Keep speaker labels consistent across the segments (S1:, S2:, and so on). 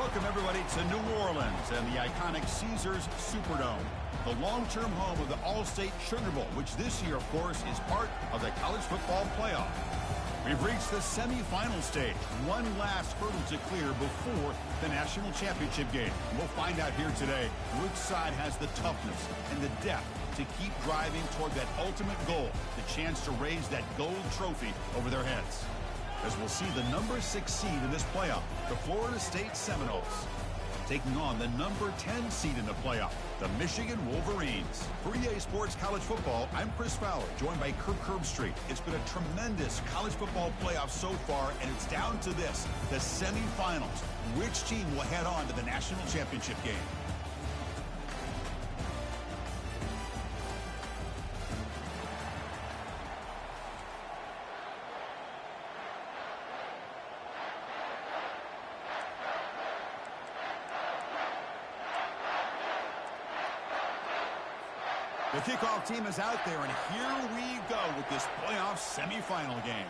S1: Welcome, everybody, to New Orleans and the iconic Caesars Superdome, the long-term home of the All-State Sugar Bowl, which this year, of course, is part of the college football playoff. We've reached the semifinal stage, one last hurdle to clear before the national championship game. We'll find out here today which side has the toughness and the depth to keep driving toward that ultimate goal, the chance to raise that gold trophy over their heads. As we'll see the number 6 seed in this playoff, the Florida State Seminoles, taking on the number 10 seed in the playoff, the Michigan Wolverines. For EA Sports College Football, I'm Chris Fowler, joined by Kirk Herbstreit. It's been a tremendous college football playoff so far, and it's down to this, the semifinals. Which team will head on to the national championship game? The kickoff team is out there, and here we go with this playoff semifinal game.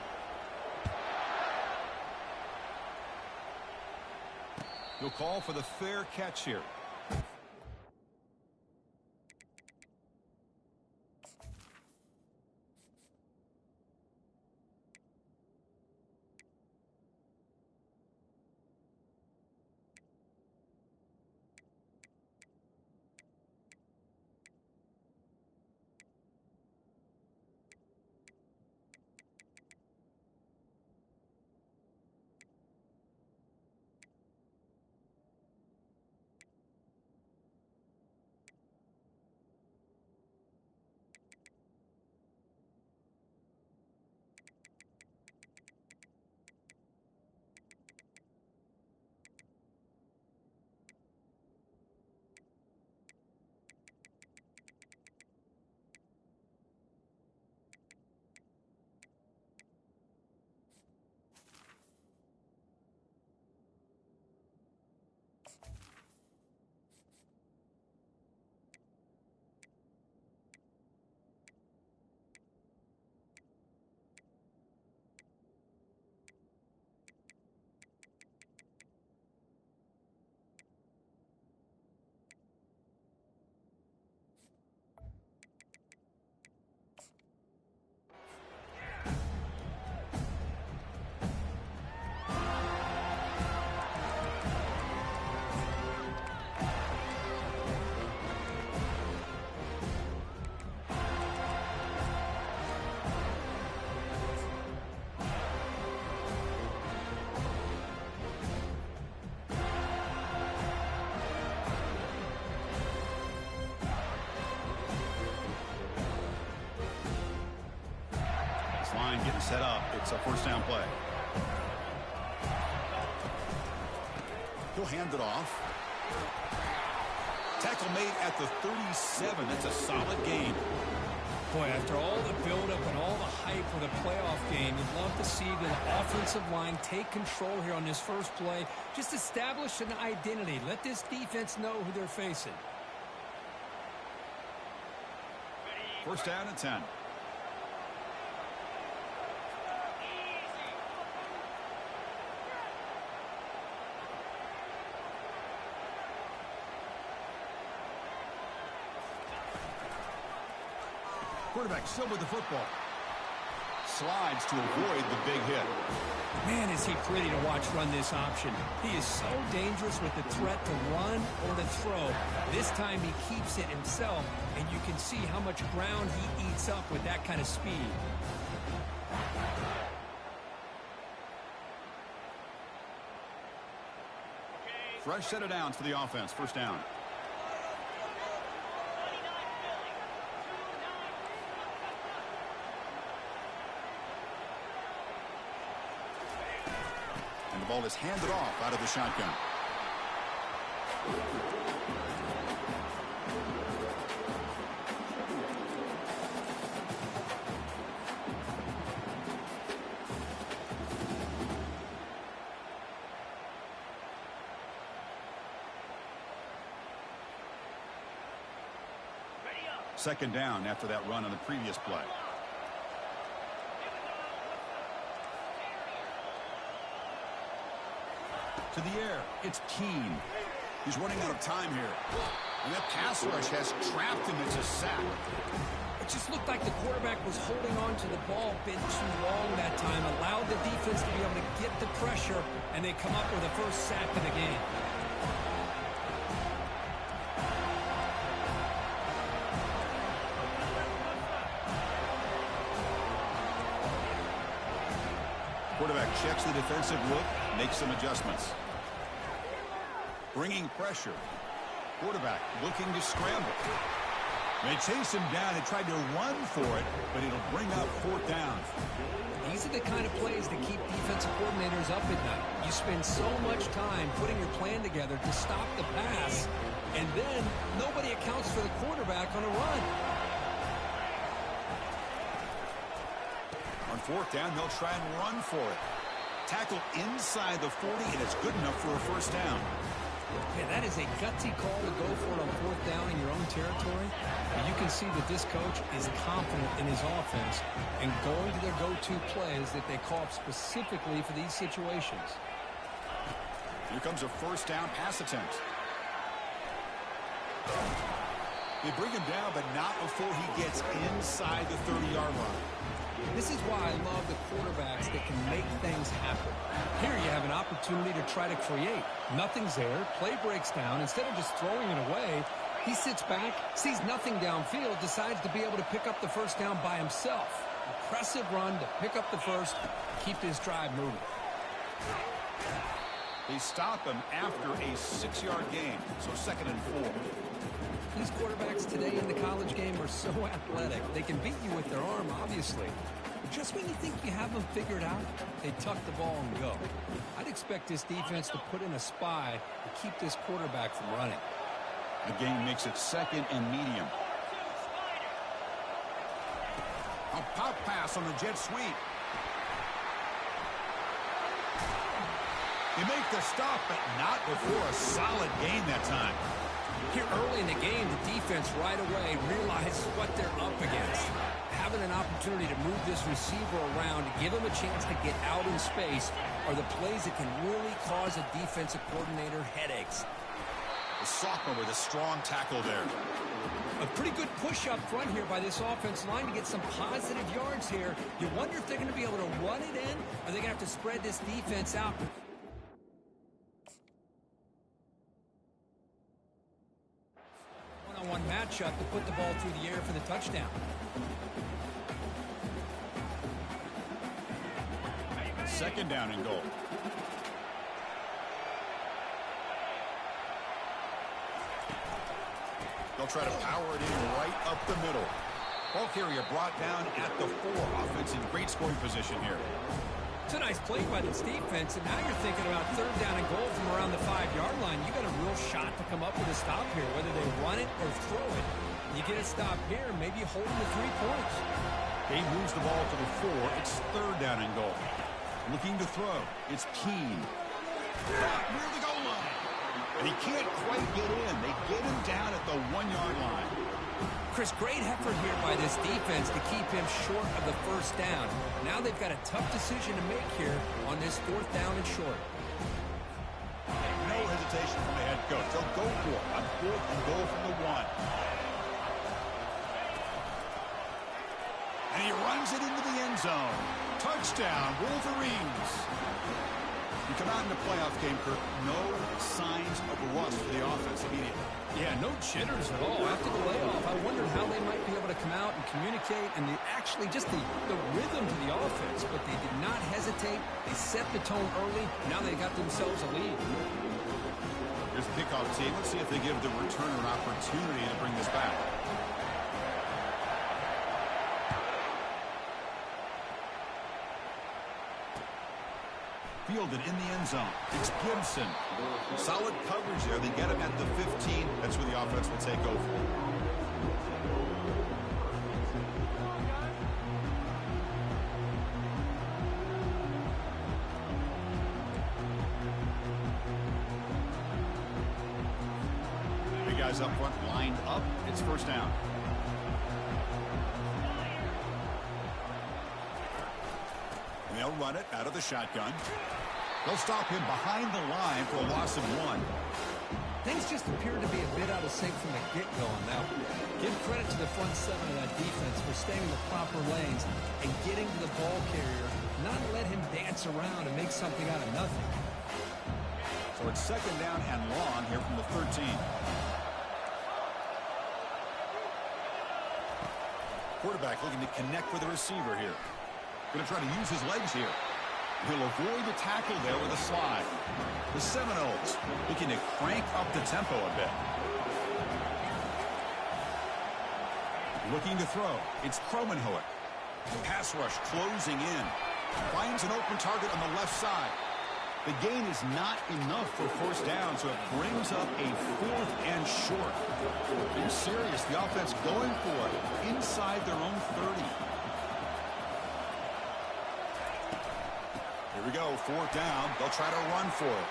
S1: He'll call for the fair catch here. Line getting set up. It's a first down play. He'll hand it off. Tackle made at the 37. That's a solid gain.
S2: Boy, after all the buildup and all the hype for the playoff game, you'd love to see the offensive line take control here on this first play. Just establish an identity. Let this defense know who they're facing.
S1: First down and 10. Quarterback still with the football. Slides to avoid the big hit.
S2: Man, is he pretty to watch run this option. He is so dangerous with the threat to run or to throw. This time he keeps it himself, and you can see how much ground he eats up with that kind of speed.
S1: Fresh set of downs for the offense. First down. And the ball is handed off out of the shotgun. Second down after that run on the previous play. To the air, it's Keene. He's running out of time here. And that pass rush has trapped him. It's a sack.
S2: It just looked like the quarterback was holding on to the ball a bit too long that time, allowed the defense to be able to get the pressure, and they come up with the first sack of the game.
S1: Quarterback checks the defensive look, makes some adjustments. Bringing pressure. Quarterback looking to scramble. They chase him down. They tried to run for it, but it'll bring up fourth down.
S2: These are the kind of plays that keep defensive coordinators up at night. You spend so much time putting your plan together to stop the pass, and then nobody accounts for the quarterback on a run.
S1: On fourth down, they'll try and run for it. Tackle inside the 40, and it's good enough for a first down.
S2: Yeah, that is a gutsy call to go for it on fourth down in your own territory. And you can see that this coach is confident in his offense and going to their go-to plays that they call up specifically for these situations.
S1: Here comes a first down pass attempt. They bring him down, but not before he gets inside the 30-yard line.
S2: This is why I love the quarterbacks that can make things happen. Here you have an opportunity to try to create. Nothing's there. Play breaks down. Instead of just throwing it away, he sits back, sees nothing downfield, decides to be able to pick up the first down by himself. Impressive run to pick up the first, keep this drive moving.
S1: They stop him after a 6-yard gain, so 2nd and 4.
S2: These quarterbacks today in the college game are so athletic. They can beat you with their arm, obviously. But just when you think you have them figured out, they tuck the ball and go. I'd expect this defense to put in a spy to keep this quarterback from running.
S1: The game makes it 2nd and medium. A pop pass on the jet sweep. They make the stop, but not before a solid gain that time.
S2: Here early in the game, the defense right away realizes what they're up against. Having an opportunity to move this receiver around, to give him a chance to get out in space, are the plays that can really cause a defensive coordinator headaches.
S1: The sophomore with a strong tackle there.
S2: A pretty good push up front here by this offensive line to get some positive yards here. You wonder if they're going to be able to run it in, or they're going to have to spread this defense out. One matchup to put the ball through the air for the touchdown.
S1: Second down and goal. They'll try to power it in right up the middle. Ball carrier brought down at the 4. Offense in great scoring position here.
S2: It's a nice play by this defense, and now you're thinking about third down and goal from around the 5-yard line. You got a real shot to come up with a stop here, whether they run it or throw it. You get a stop here, maybe you hold them to 3 points.
S1: He moves the ball to the 4. It's third down and goal. Looking to throw. It's Keene. Near the goal line. And he can't quite get in. They get him down at the 1-yard line.
S2: Chris, great effort here by this defense to keep him short of the first down. Now they've got a tough decision to make here on this 4th down and short.
S1: No hesitation from the head coach. They'll go for it on 4th and goal from the 1. And he runs it into the end zone. Touchdown, Wolverines. You come out in the playoff game, Kirk, no signs of rust for the offense immediately.
S2: Yeah, no jitters at all. After the layoff, I wondered how they might be able to come out and communicate and actually just the rhythm to the offense. But they did not hesitate. They set the tone early. Now they got themselves a lead.
S1: Here's the kickoff team. Let's see if they give the returner an opportunity to bring this back. Fielded in the end zone. It's Gibson. Solid coverage there. They get him at the 15. That's where the offense will take over. Big guys up front lined up. It's first down. And they'll run it out of the shotgun. They'll stop him behind the line for a loss of 1.
S2: Things just appeared to be a bit out of sync from the get-go on that one. Give credit to the front 7 of that defense for staying in the proper lanes and getting to the ball carrier, not let him dance around and make something out of nothing.
S1: So it's 2nd down and long here from the 13. Quarterback looking to connect with the receiver here. Going to try to use his legs here. He'll avoid the tackle there with a slide. The Seminoles looking to crank up the tempo a bit. Looking to throw. It's Kromenhoek. Pass rush closing in. Finds an open target on the left side. The gain is not enough for 1st down, so it brings up a 4th and short. Being serious, the offense going for it inside their own 30. Here we go, 4th down. They'll try to run for it.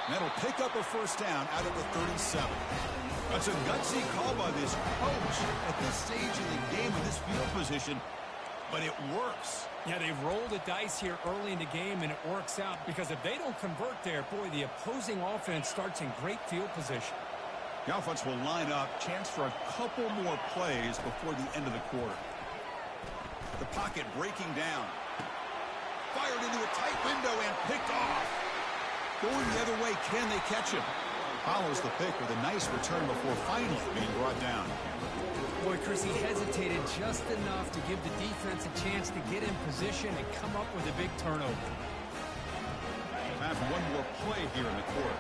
S1: And that'll pick up a 1st down out of the 37. That's a gutsy call by this coach at this stage in the game with this field position, but it works.
S2: Yeah, they've rolled the dice here early in the game, and it works out because if they don't convert there, boy, the opposing offense starts in great field position.
S1: The offense will line up, chance for a couple more plays before the end of the quarter. The pocket breaking down. Fired into a tight window and picked off. Going the other way, can they catch him? Follows the pick with a nice return before finally being brought down.
S2: Boy, Chris, he hesitated just enough to give the defense a chance to get in position and come up with a big turnover.
S1: Time for one more play here in the quarter.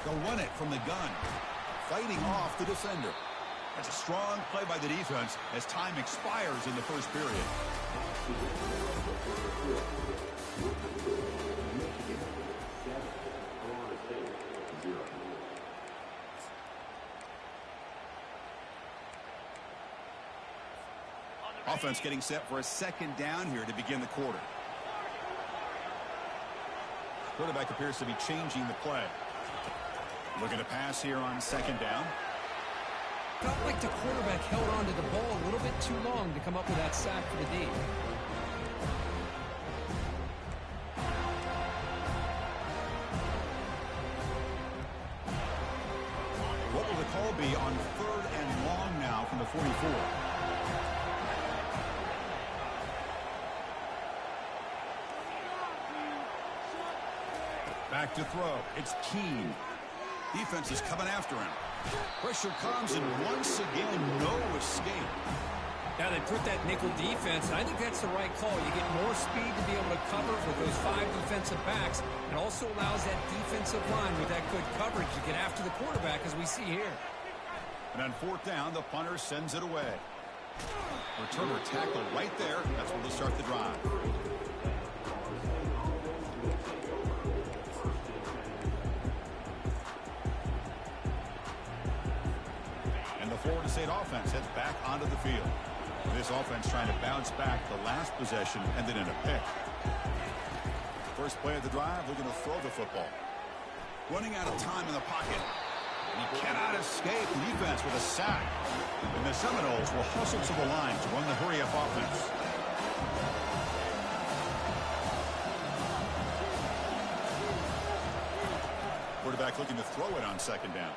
S1: They'll run it from the gun. Fighting off the defender. That's a strong play by the defense as time expires in the 1st period. Offense getting set for a 2nd down here to begin the quarter. Quarterback appears to be changing the play. Looking to pass here on 2nd down.
S2: Felt like the quarterback held on to the ball a little bit too long to come up with that sack for the D.
S1: What will the call be on 3rd and long now from the 44? Back to throw. It's Keene. Defense is coming after him. Pressure comes, and once again, no escape.
S2: Now they put that nickel defense, and I think that's the right call. You get more speed to be able to cover with those 5 defensive backs. It also allows that defensive line with that good coverage to get after the quarterback, as we see here.
S1: And on 4th down, the punter sends it away. Returner tackle right there. That's where they'll start the drive. Florida State offense heads back onto the field. This offense trying to bounce back the last possession and then in a pick. First play of the drive, looking to throw the football. Running out of time in the pocket. And he cannot escape the defense with a sack. And the Seminoles will hustle to the line to run the hurry-up offense. Quarterback looking to throw it on 2nd down.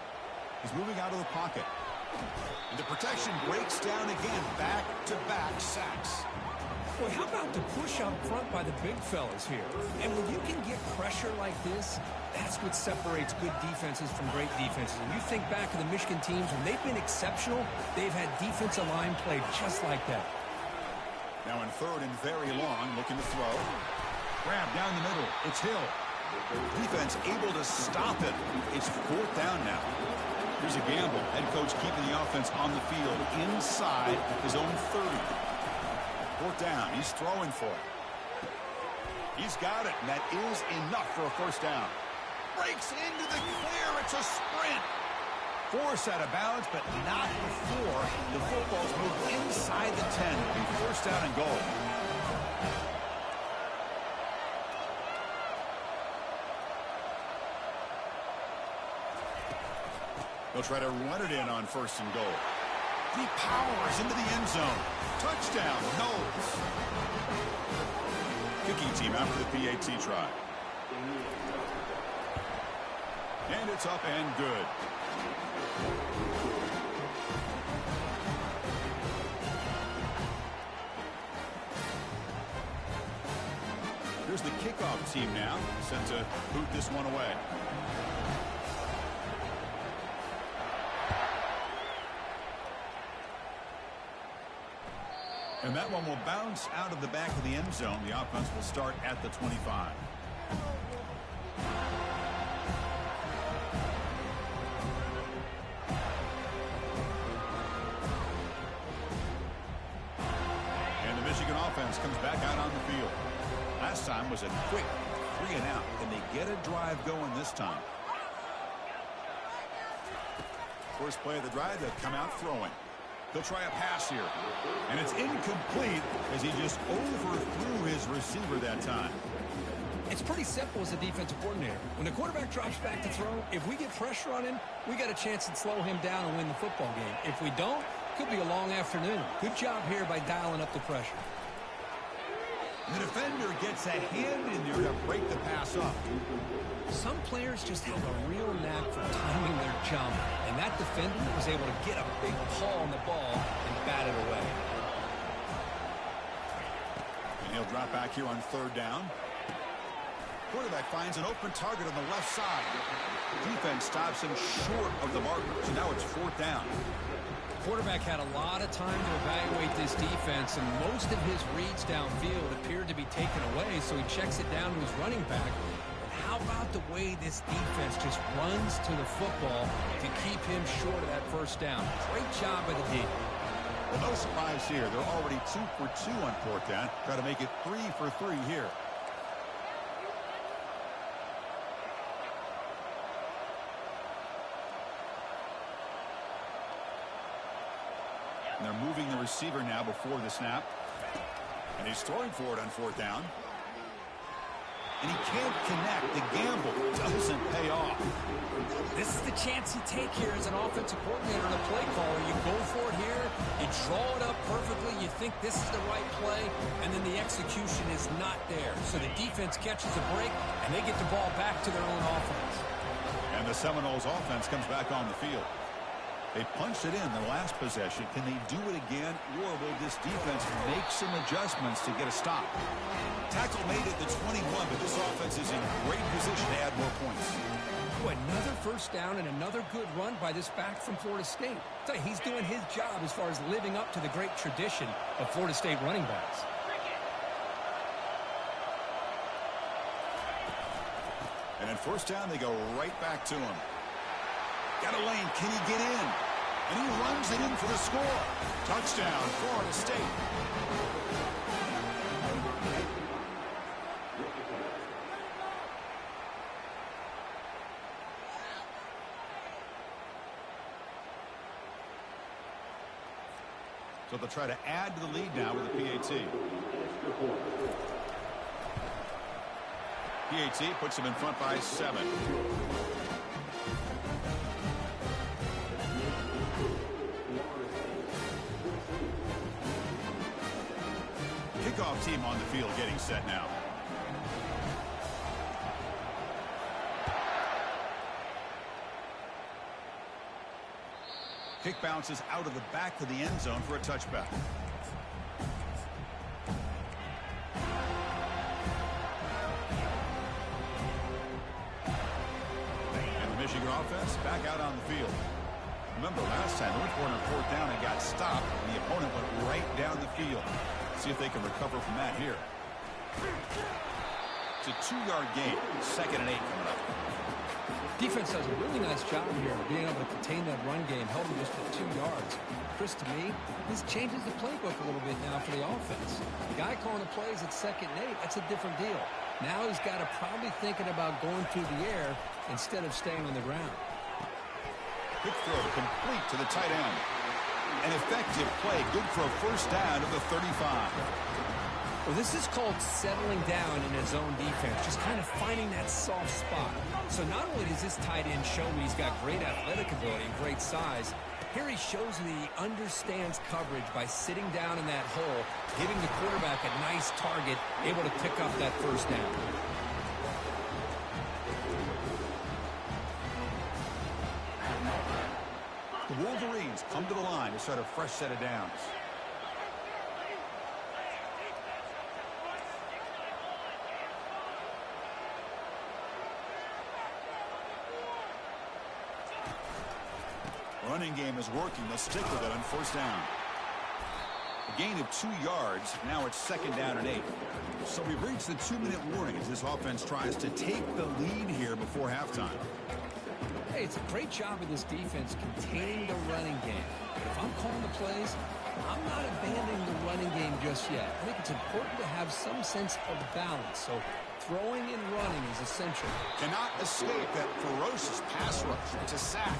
S1: He's moving out of the pocket. And the protection breaks down again. Back-to-back sacks.
S2: Boy, how about the push up front by the big fellas here? And when you can get pressure like this, that's what separates good defenses from great defenses. And you think back to the Michigan teams, when they've been exceptional, they've had defensive line play just like that.
S1: Now in 3rd and very long, looking to throw. Grab down the middle. It's Hill. Defense able to stop it. It's 4th down now. Here's a gamble. Head coach keeping the offense on the field inside his own 30. 4th down. He's throwing for it. He's got it, and that is enough for a 1st down. Breaks into the clear. It's a sprint. Force out of bounds, but not before the football's moved inside the 10. It'll be 1st down and goal. They'll try to run it in on 1st and goal. He powers into the end zone. Touchdown, Knowles. Kicking team out for the PAT try. And it's up and good. Here's the kickoff team now, set to boot this one away. And that one will bounce out of the back of the end zone. The offense will start at the 25. And the Michigan offense comes back out on the field. Last time was a quick 3 and out. Can they get a drive going this time? First play of the drive, they'll come out throwing. He'll try a pass here. And it's incomplete as he just overthrew his receiver that time.
S2: It's pretty simple as a defensive coordinator. When the quarterback drops back to throw, if we get pressure on him, we got a chance to slow him down and win the football game. If we don't, it could be a long afternoon. Good job here by dialing up the pressure.
S1: The defender gets a hand in there to break the pass up.
S2: Some players just have a real knack for timing their jump, and that defender was able to get a big paw on the ball and bat it away.
S1: And he'll drop back here on 3rd down. Quarterback finds an open target on the left side. Defense stops him short of the marker, so now it's 4th down.
S2: Quarterback had a lot of time to evaluate this defense, and most of his reads downfield appeared to be taken away, so he checks it down to his running back. But how about the way this defense just runs to the football to keep him short of that 1st down? Great job by the D.
S1: Well, no surprise here. They're already 2 for 2 on 4th down. Try to make it 3 for 3 here. And they're moving the receiver now before the snap. And he's throwing for it on 4th down. And he can't connect. The gamble doesn't pay off.
S2: This is the chance you take here as an offensive coordinator and a play caller. You go for it here. You draw it up perfectly. You think this is the right play. And then the execution is not there. So the defense catches a break, and they get the ball back to their own offense.
S1: And the Seminoles offense comes back on the field. They punched it in the last possession. Can they do it again, or will this defense make some adjustments to get a stop? Tackle made it the 21, but this offense is in great position to add more points.
S2: Ooh, another 1st down and another good run by this back from Florida State. So he's doing his job as far as living up to the great tradition of Florida State running backs.
S1: And then 1st down, they go right back to him. Got a lane. Can he get in? And he runs it in for the score. Touchdown, Florida State. So they'll try to add to the lead now with the PAT. PAT puts them in front by 7. Kickoff team on the field getting set now. Kick bounces out of the back of the end zone for a touchback. And the Michigan offense back out on the field. Remember last time they went for it on 4th down and got stopped, and the opponent went right down the field. See if they can recover from that here. It's a 2-yard gain. 2nd and 8 coming up.
S2: Defense does a really nice job here of being able to contain that run game, held him just at 2 yards. Chris, to me, this changes the playbook a little bit now for the offense. The guy calling the plays at 2nd and 8, that's a different deal. Now he's got to probably thinking about going through the air instead of staying on the ground.
S1: Quick throw complete to the tight end. An effective play. Good for a 1st down at the 35.
S2: Well, this is called settling down in his own defense, just kind of finding that soft spot. So not only does this tight end show me he's got great athletic ability and great size, Here he shows that he understands coverage by sitting down in that hole, giving the quarterback a nice target, able to pick up that first down.
S1: The Wolverines come to the line to start a fresh set of downs. Running game is working. They'll stick with it on first down. A gain of 2 yards. Now it's second down and 8. So we've reached the 2-minute warning as this offense tries to take the lead here before halftime.
S2: Hey, it's a great job of this defense containing the running game. But if I'm calling the plays, I'm not abandoning the running game just yet. I think it's important to have some sense of balance. So throwing and running is essential.
S1: Cannot escape that ferocious pass rush. It's a sack.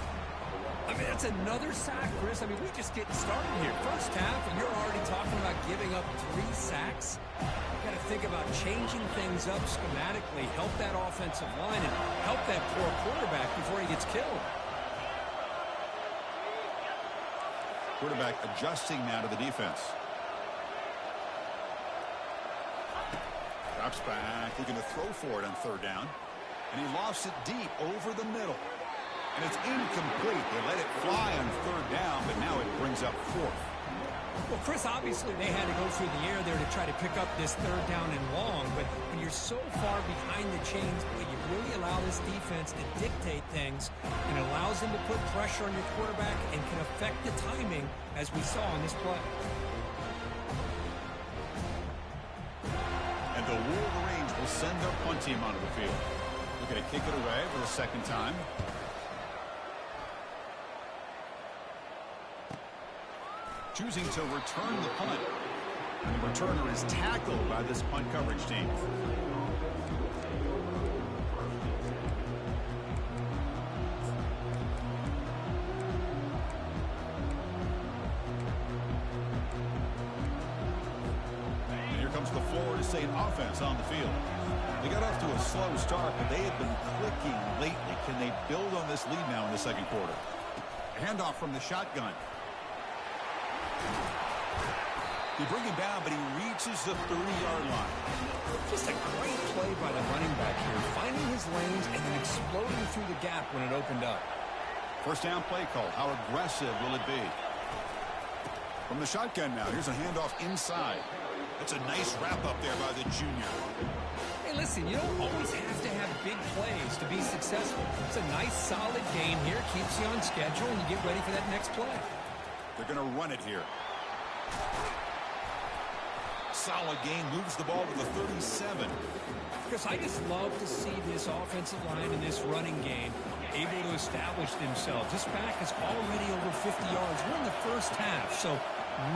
S2: I mean, that's another sack, Chris. I mean, we're just getting started here. First half, and you're already talking about giving up 3 sacks. You've got to think about changing things up schematically, help that offensive line, and help that poor quarterback before he gets killed.
S1: Quarterback adjusting now to the defense. Drops back. Looking to throw for it on third down. And he lofts it deep over the middle. And it's incomplete. They let it fly on third down, but now it brings up fourth.
S2: Well, Chris, obviously they had to go through the air there to try to pick up this third down and long, but when you're so far behind the chains, boy, you really allow this defense to dictate things, and it allows them to put pressure on your quarterback and can affect the timing, as we saw on this play.
S1: And the Wolverines will send their punt team onto the field. Looking to kick it away for the second time. Choosing to return the punt. And the returner is tackled by this punt coverage team. And here comes the Florida State offense on the field. They got off to a slow start, but they have been clicking lately. Can they build on this lead now in the second quarter? A handoff from the shotgun. They bring him down, but he reaches the 30-yard line.
S2: Just a great play by the running back here, finding his lanes and then exploding through the gap when it opened up.
S1: First down play call. How aggressive will it be? From the shotgun now, here's a handoff inside. That's a nice wrap up there by the junior.
S2: Hey, listen, you don't always have to have big plays to be successful. It's a nice, solid game here, keeps you on schedule, and you get ready for that next play.
S1: They're going to run it here. Solid game, moves the ball to the 37.
S2: Because I just love to see this offensive line and this running game able to establish themselves. This back is already over 50 yards. We're in the first half, so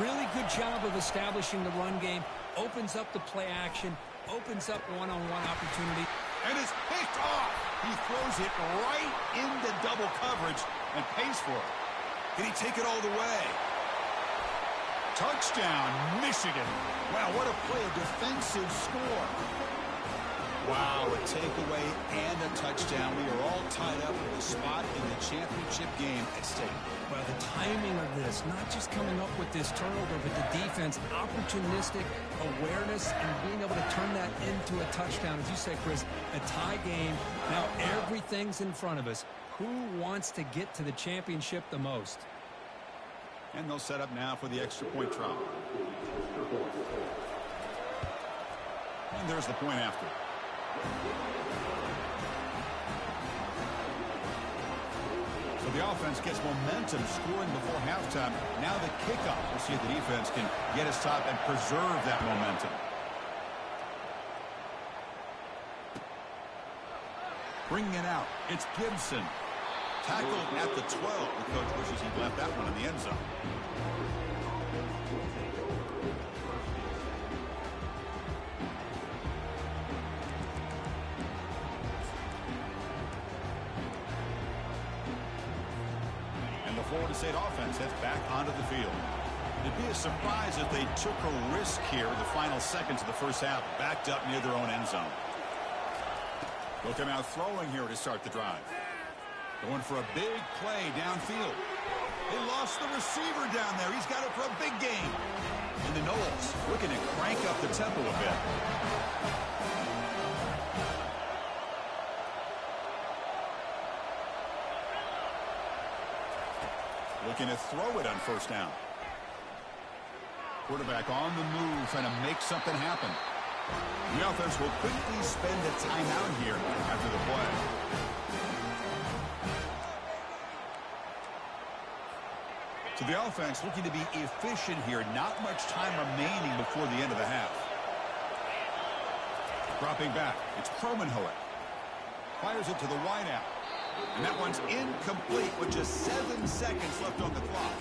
S2: really good job of establishing the run game. Opens up the play action, opens up one-on-one opportunity.
S1: And it's picked off. He throws it right into double coverage and pays for it. Can he take it all the way? Touchdown, Michigan. Wow, what a play, a defensive score. Wow, a takeaway and a touchdown. We are all tied up with a spot in the championship game at stake.
S2: Well, the timing of this, not just coming up with this turnover, but the defense, opportunistic awareness, and being able to turn that into a touchdown. As you said, Chris, a tie game. Now everything's in front of us. Who wants to get to the championship the most?
S1: And they'll set up now for the extra point try. And there's the point after. So the offense gets momentum scoring before halftime. Now the kickoff. We'll see if the defense can get a stop and preserve that momentum. Bringing it out. It's Gibson. Tackled at the 12. The coach wishes he'd left that one in the end zone. And the Florida State offense heads back onto the field. It'd be a surprise if they took a risk here in the final seconds of the first half, backed up near their own end zone. They'll come out throwing here to start the drive. Going for a big play downfield. They lost the receiver down there. He's got it for a big game. And the Knowles looking to crank up the tempo a bit. Looking to throw it on first down. Quarterback on the move, trying to make something happen. The offense will quickly spend a timeout here after the play. So the offense looking to be efficient here. Not much time remaining before the end of the half. Dropping back, it's Cromenhoek. Fires it to the wideout. And that one's incomplete with just 7 seconds left on the clock.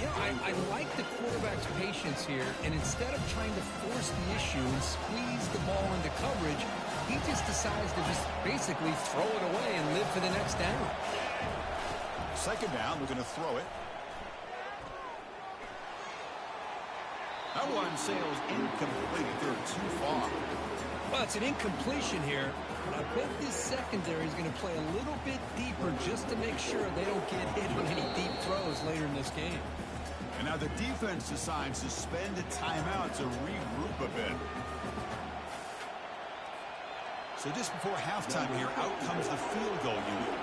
S2: Yeah, I like the quarterback's patience here, and instead of trying to force the issue and squeeze the ball into coverage, he just decides to just basically throw it away and live for the next down.
S1: Second down, we're going to throw it. That one sails incomplete. They're too far.
S2: Well, it's an incompletion here, but I bet this secondary is going to play a little bit deeper just to make sure they don't get hit on any deep throws later in this game.
S1: And now the defense decides to spend a timeout to regroup a bit. So just before halftime here, out comes the field goal unit.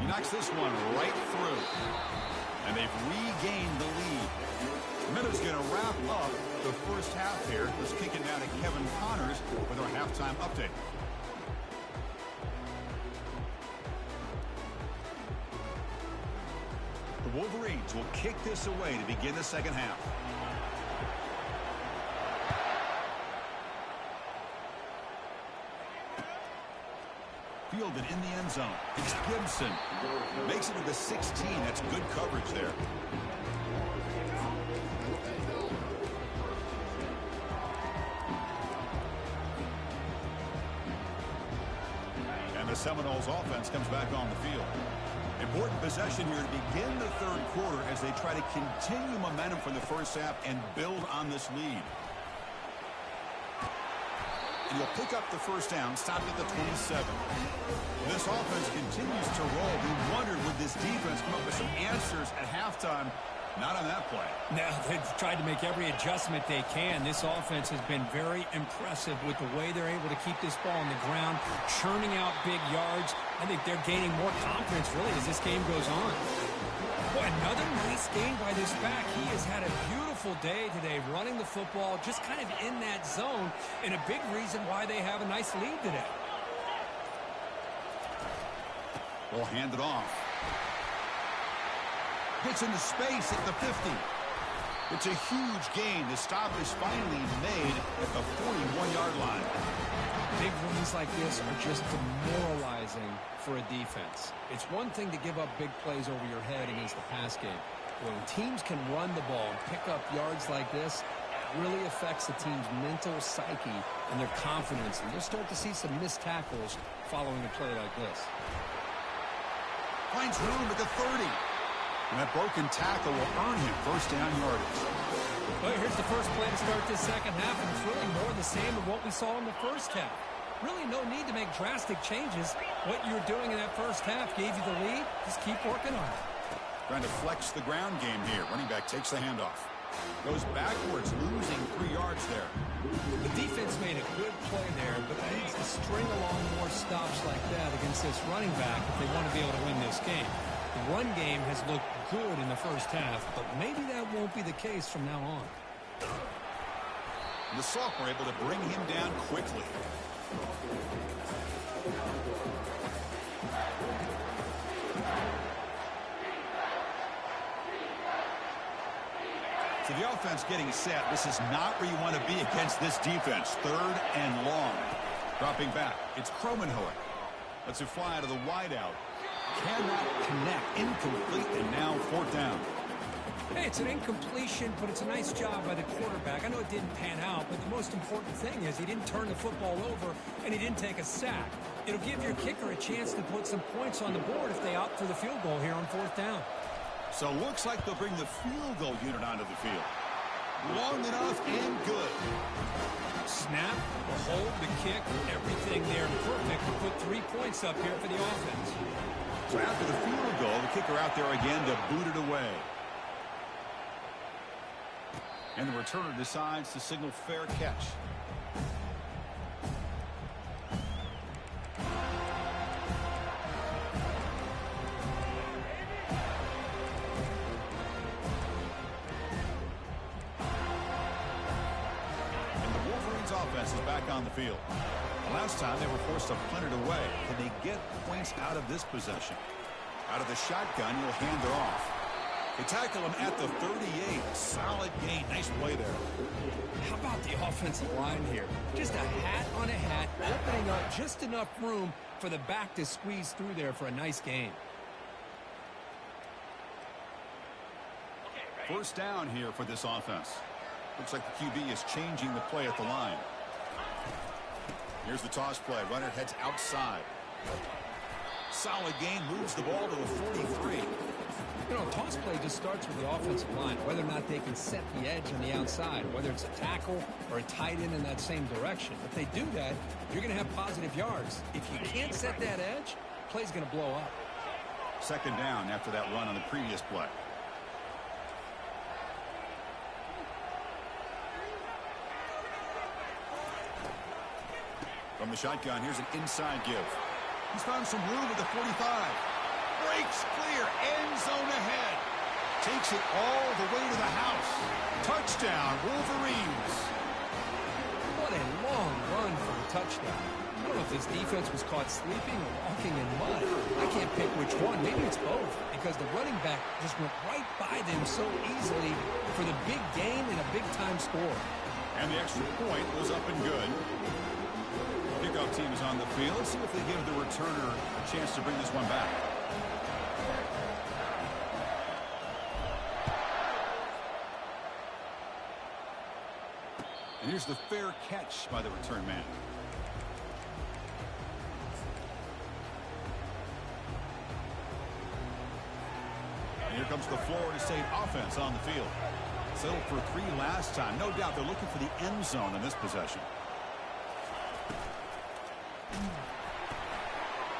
S1: He knocks this one right through. And they've regained the lead. Minutes going to wrap up the first half here. Let's kick it down to Kevin Connors with our halftime update. The Wolverines will kick this away to begin the second half. Fielded in the end zone. It's Gibson. Makes it to the 16. That's good coverage there. And the Seminoles offense comes back on the field. Important possession here to begin the third quarter as they try to continue momentum from the first half and build on this lead. And he'll pick up the first down, stopped at the 27. This offense continues to roll. We wondered, would this defense come up with some answers at halftime? Not on that play.
S2: Now, they've tried to make every adjustment they can. This offense has been very impressive with the way they're able to keep this ball on the ground, churning out big yards. I think they're gaining more confidence, really, as this game goes on. Boy, another nice game by this back. He has had a beautiful day today running the football, just kind of in that zone, and a big reason why they have a nice lead today.
S1: We'll hand it off. Gets into space at the 50. It's a huge gain. The stop is finally made at the 41-yard line.
S2: Big runs like this are just demoralizing for a defense. It's one thing to give up big plays over your head against the pass game. When teams can run the ball and pick up yards like this, it really affects the team's mental psyche and their confidence. And you'll start to see some missed tackles following a play like this.
S1: Finds room at the 30. And that broken tackle will earn him first down yardage.
S2: Well, here's the first play to start this second half, and it's really more the same of what we saw in the first half. Really no need to make drastic changes. What you were doing in that first half gave you the lead. Just keep working on it.
S1: Trying to flex the ground game here. Running back takes the handoff. Goes backwards, losing 3 yards there.
S2: The defense made a good play there, but needs to string along more stops like that against this running back if they want to be able to win this game. The run game has looked good in the first half, but maybe that won't be the case from now on.
S1: The sophomore able to bring him down quickly. So the offense getting set. This is not where you want to be against this defense. 3rd and long. Dropping back. It's Cromenhoek. Lets it fly to the wideout. Cannot connect. Incomplete, and now 4th down.
S2: Hey, it's an incompletion, but it's a nice job by the quarterback. I know it didn't pan out, but the most important thing is he didn't turn the football over, and he didn't take a sack. It'll give your kicker a chance to put some points on the board if they opt for the field goal here on 4th down.
S1: So looks like they'll bring the field goal unit onto the field. Long enough and good.
S2: Snap, the hold, the kick, everything there perfect to put 3 points up here for the offense.
S1: So after the field goal, the kicker out there again to boot it away. And the returner decides to signal fair catch. Offense is back on the field. The last time they were forced to punt it away. Can they get points out of this possession? Out of the shotgun, he'll hand it off. They tackle him at the 38. Solid gain. Nice play there.
S2: How about the offensive line here? Just a hat on a hat, opening up just enough room for the back to squeeze through there for a nice gain.
S1: First down here for this offense. Looks like the QB is changing the play at the line. Here's the toss play. Runner heads outside. Solid gain, moves the ball to the 43.
S2: You know, toss play just starts with the offensive line, whether or not they can set the edge on the outside, whether it's a tackle or a tight end in that same direction. If they do that, you're going to have positive yards. If you can't set that edge, play's going to blow up.
S1: Second down after that run on the previous play. From the shotgun, here's an inside give. He's found some room at the 45. Breaks clear, end zone ahead. Takes it all the way to the house. Touchdown, Wolverines.
S2: What a long run for a touchdown. I don't know if this defense was caught sleeping or walking in mud. I can't pick which one. Maybe it's both, because the running back just went right by them so easily for the big gain and a big-time score.
S1: And the extra point was up and good. Kickoff team is on the field. Let's see if they give the returner a chance to bring this one back. And here's the fair catch by the return man. And here comes the Florida State offense on the field. Settled for 3 last time. No doubt they're looking for the end zone in this possession.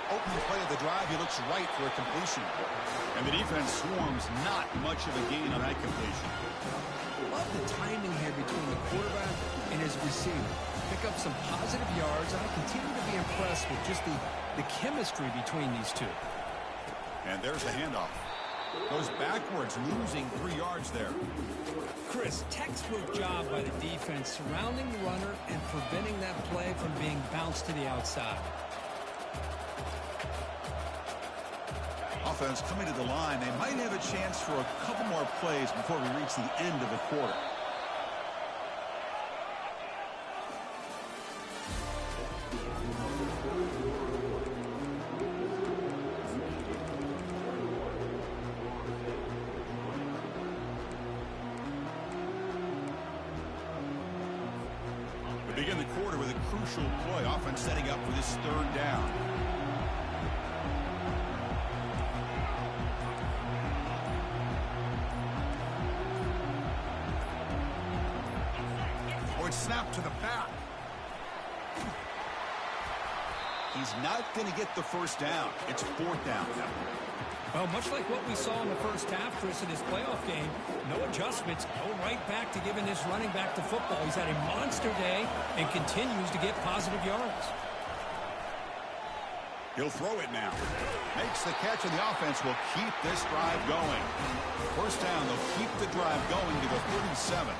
S1: Opening play of the drive, he looks right for a completion. And the defense swarms, not much of a gain on that completion.
S2: Love the timing here between the quarterback and his receiver. Pick up some positive yards, and I continue to be impressed with just the chemistry between these two.
S1: And there's the handoff. Goes backwards, losing 3 yards there.
S2: Chris, textbook job by the defense surrounding the runner and preventing that play from being bounced to the outside.
S1: Offense coming to the line. They might have a chance for a couple more plays before we reach the end of the quarter. We begin the quarter with a crucial play. Offense setting up for this third down. Snap to the back. He's not going to get the first down. It's 4th down.
S2: Well, much like what we saw in the first half, Chris, in his playoff game, no adjustments, go right back to giving this running back to football. He's had a monster day and continues to get positive yards.
S1: He'll throw it now. Makes the catch, and the offense will keep this drive going. First down, they'll keep the drive going to the 37.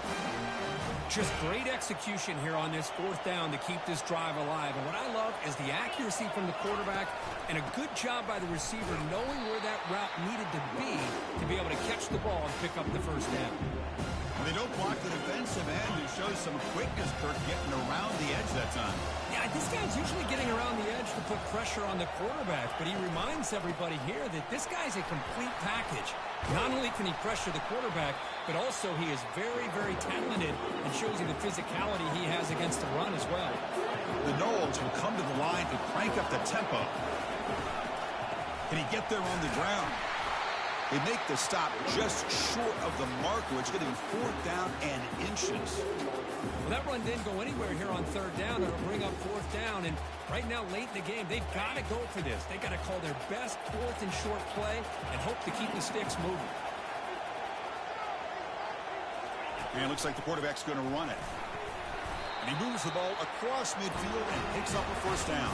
S2: Just great execution here on this 4th down to keep this drive alive. And what I love is the accuracy from the quarterback and a good job by the receiver knowing where that route needed to be able to catch the ball and pick up the first down.
S1: And they don't block the defensive end, who shows some quickness, Kirk, getting around the edge that time.
S2: Yeah, this guy's usually getting around the edge to put pressure on the quarterback, but he reminds everybody here that this guy's a complete package. Not only can he pressure the quarterback, but also he is very, very talented and shows you the physicality he has against the run as well.
S1: The Knowles will come to the line to crank up the tempo. Can he get there on the ground? They make the stop just short of the marker. It's going to be 4th down and inches.
S2: Well, that run didn't go anywhere here on 3rd down. It'll bring up 4th down. And right now, late in the game, they've got to go for this. They've got to call their best 4th and short play and hope to keep the sticks moving.
S1: And it looks like the quarterback's going to run it. And he moves the ball across midfield and picks up a 1st down.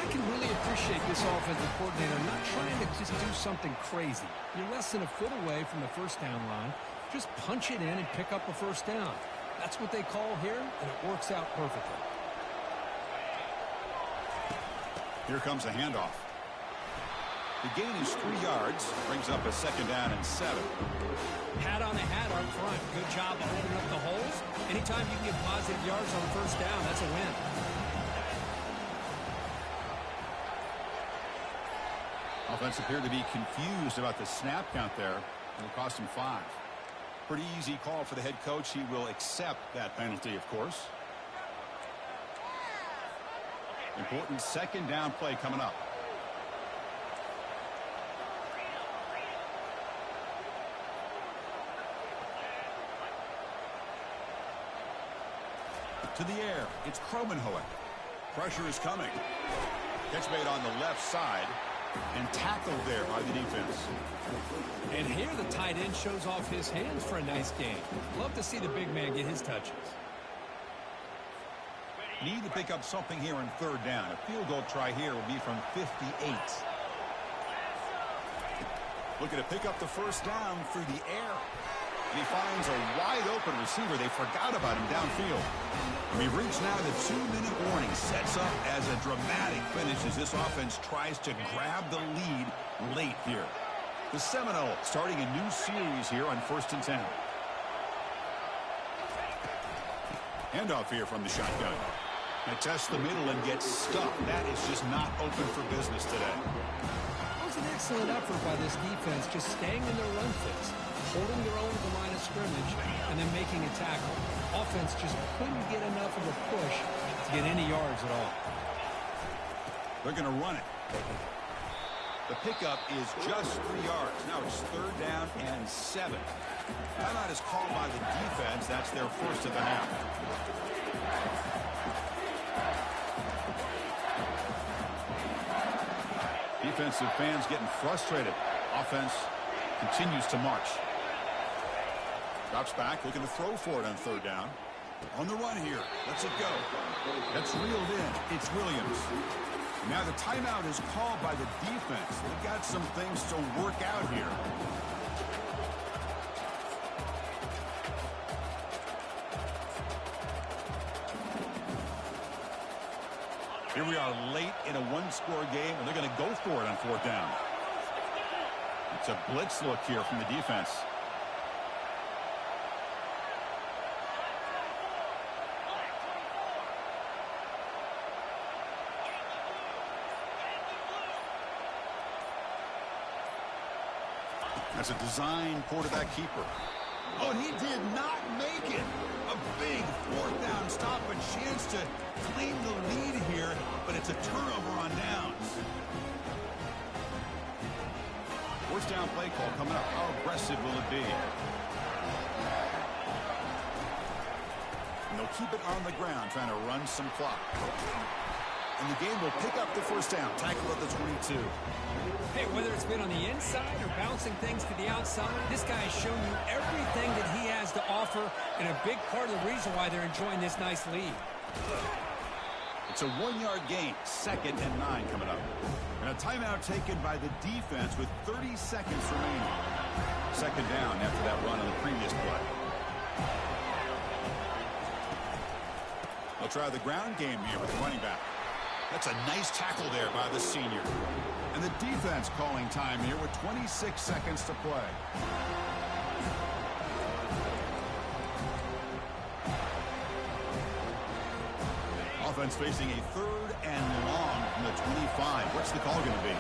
S2: I can really appreciate this offensive coordinator not trying to just do something crazy. You're less than a foot away from the 1st down line. Just punch it in and pick up a 1st down. That's what they call here, and it works out perfectly.
S1: Here comes a handoff. The gain is 3 yards. Brings up a 2nd down and 7.
S2: Hat on a hat up front. Good job of opening up the holes. Anytime you can get positive yards on 1st down, that's a win.
S1: Offense appeared to be confused about the snap count there. It'll cost him 5. Pretty easy call for the head coach. He will accept that penalty, of course. Important 2nd down play coming up. To the air, it's Kromenhoek. Pressure is coming. Catch made on the left side. And tackled there by the defense.
S2: And here the tight end shows off his hands for a nice game. Love to see the big man get his touches.
S1: Need to pick up something here on 3rd down. A field goal try here will be from 58. Looking to pick up the 1st down through the air. And he finds a wide open receiver. They forgot about him downfield. We've reached now the 2-minute warning. Sets up as a dramatic finish as this offense tries to grab the lead late here. The Seminoles starting a new series here on 1st and 10. Handoff here from the shotgun. And tests the middle and gets stuck. That is just not open for business today.
S2: It was an excellent effort by this defense, just staying in their run fits, holding their own at the line of scrimmage, and then making a tackle. Offense just couldn't get enough of a push to get any yards at all.
S1: They're going to run it. The pickup is just 3 yards. Now it's 3rd down and 7. Timeout is called by the defense. That's their 1st of the half. Defensive fans getting frustrated. Offense continues to march. Drops back, looking to throw for it on 3rd down. On the run here. Lets it go. That's reeled in. It's Williams. Now the timeout is called by the defense. They've got some things to work out here. Here we are late in a 1-score game, and they're going to go for it on 4th down. It's a blitz look here from the defense. That's a design quarterback keeper. Oh, and he did not make it. A big 4th down stop, a chance to claim the lead here, but it's a turnover on downs. 4th down play call coming up. How aggressive will it be? And they'll keep it on the ground, trying to run some clock. And the game will pick up the 1st down. Tackle at the 22.
S2: Hey, whether it's been on the inside or bouncing things to the outside, this guy has shown you everything that he has to offer, and a big part of the reason why they're enjoying this nice lead.
S1: It's a 1-yard gain. 2nd and 9 coming up. And a timeout taken by the defense with 30 seconds remaining. 2nd down after that run on the previous play. They'll try the ground game here with the running back. That's a nice tackle there by the senior. And the defense calling time here with 26 seconds to play. Offense facing a 3rd and long from the 25. What's the call going to be?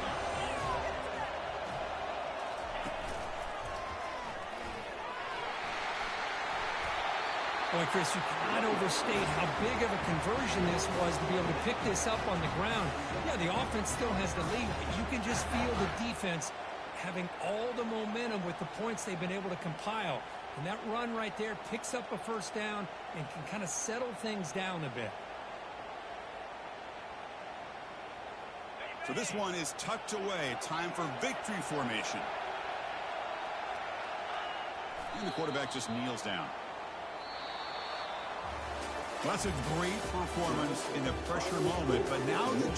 S2: Boy, Chris, you cannot overstate how big of a conversion this was to be able to pick this up on the ground. Yeah, the offense still has the lead, but you can just feel the defense having all the momentum with the points they've been able to compile. And that run right there picks up a first down and can kind of settle things down a bit.
S1: So this one is tucked away. Time for victory formation. And the quarterback just kneels down. Well, that's a great performance in the pressure moment, but now the